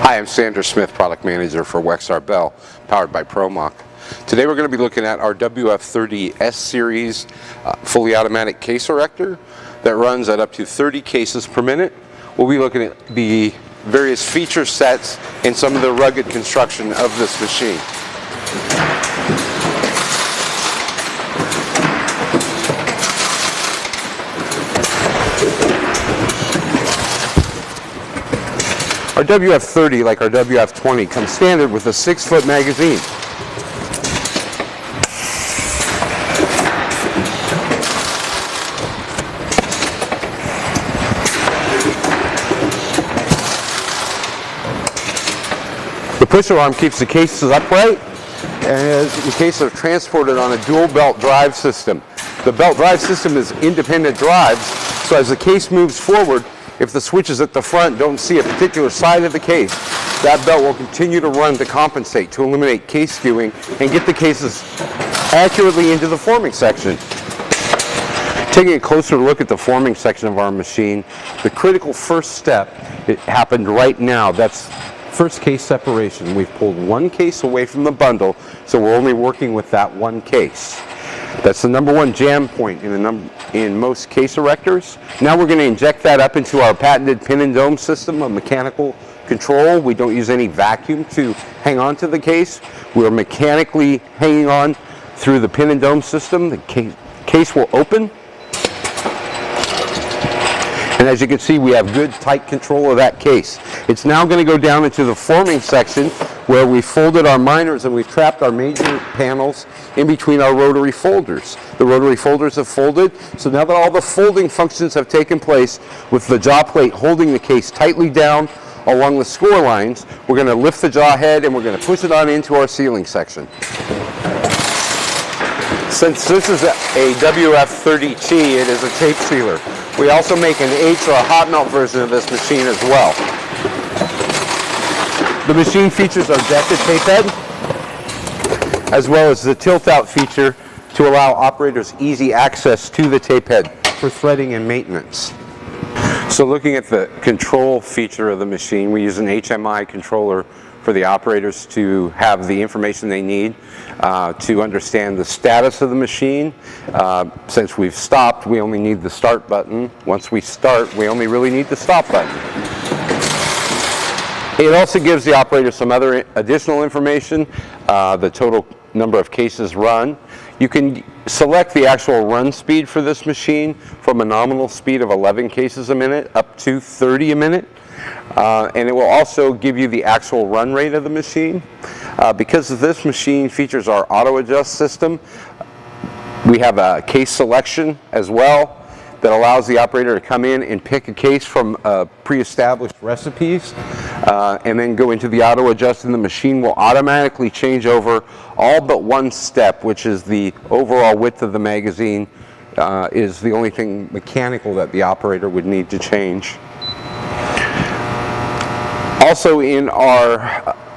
Hi, I'm Sandra Smith, Product Manager for Wexxar Bell, powered by ProMach. Today we're going to be looking at our WF30 S Series fully automatic case erector that runs at up to 30 cases per minute. We'll be looking at the various feature sets and some of the rugged construction of this machine. Our WF30, like our WF20, comes standard with a 6-foot magazine. The pusher arm keeps the cases upright, and the cases are transported on a dual belt drive system. The belt drive system is independent drives, so as the case moves forward, if the switches at the front don't see a particular side of the case, that belt will continue to run to compensate, to eliminate case skewing and get the cases accurately into the forming section. Taking a closer look at the forming section of our machine, the critical first step, it happened right now. That's first case separation. We've pulled one case away from the bundle, so we're only working with that one case. That's the number one jam point in most case erectors. Now we're going to inject that up into our patented pin and dome system of mechanical control. We don't use any vacuum to hang on to the case. We're mechanically hanging on through the pin and dome system. The case will open. And as you can see, we have good tight control of that case. It's now going to go down into the forming section where we folded our miners and we've trapped our major panels in between our rotary folders. The rotary folders have folded, so now that all the folding functions have taken place with the jaw plate holding the case tightly down along the score lines, we're going to lift the jaw head and we're going to push it on into our sealing section. Since this is a WF30T, it is a tape sealer. We also make an H or a hot melt version of this machine as well. The machine features our dented tape head, as well as the tilt-out feature to allow operators easy access to the tape head for threading and maintenance. So looking at the control feature of the machine, we use an HMI controller for the operators to have the information they need to understand the status of the machine. Since we've stopped, we only need the start button. Once we start, we only really need the stop button. It also gives the operator some other additional information, the total number of cases run. You can select the actual run speed for this machine from a nominal speed of 11 cases a minute up to 30 a minute. And it will also give you the actual run rate of the machine. Because this machine features our auto adjust system, we have a case selection as well that allows the operator to come in and pick a case from pre-established recipes and then go into the auto adjust, and the machine will automatically change over all but one step, which is the overall width of the magazine is the only thing mechanical that the operator would need to change. Also in our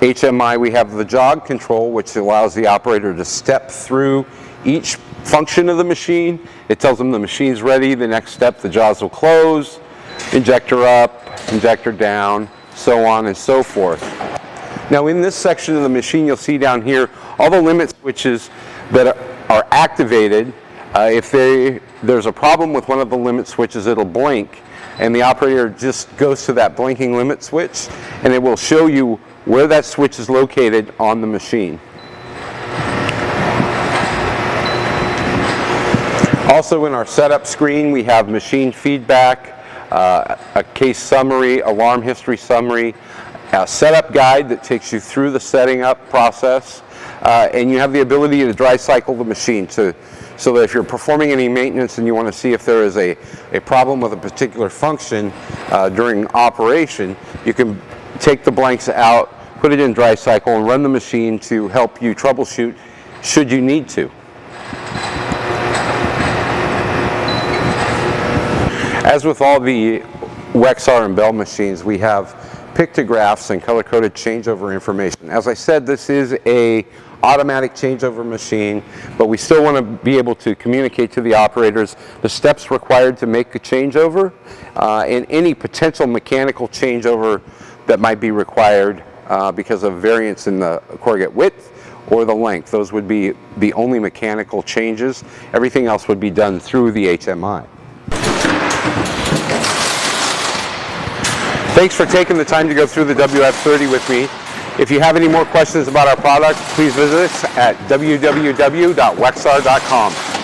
HMI we have the jog control, which allows the operator to step through each function of the machine. It tells them the machine's ready, the next step the jaws will close, injector up, injector down, so on and so forth. Now in this section of the machine you'll see down here all the limit switches that are activated. If there's a problem with one of the limit switches, it'll blink, and the operator just goes to that blinking limit switch and it will show you where that switch is located on the machine. Also in our setup screen we have machine feedback, a case summary, alarm history summary, a setup guide that takes you through the setting up process, and you have the ability to dry cycle the machine so that if you're performing any maintenance and you want to see if there is a problem with a particular function during operation, you can take the blanks out, put it in dry cycle, and run the machine to help you troubleshoot should you need to. As with all the Wexxar and Bell machines, we have pictographs and color-coded changeover information. As I said, this is a automatic changeover machine, but we still want to be able to communicate to the operators the steps required to make a changeover and any potential mechanical changeover that might be required because of variance in the corrugate width or the length. Those would be the only mechanical changes. Everything else would be done through the HMI. Thanks for taking the time to go through the WF30 with me. If you have any more questions about our product, please visit us at www.wexxar.com.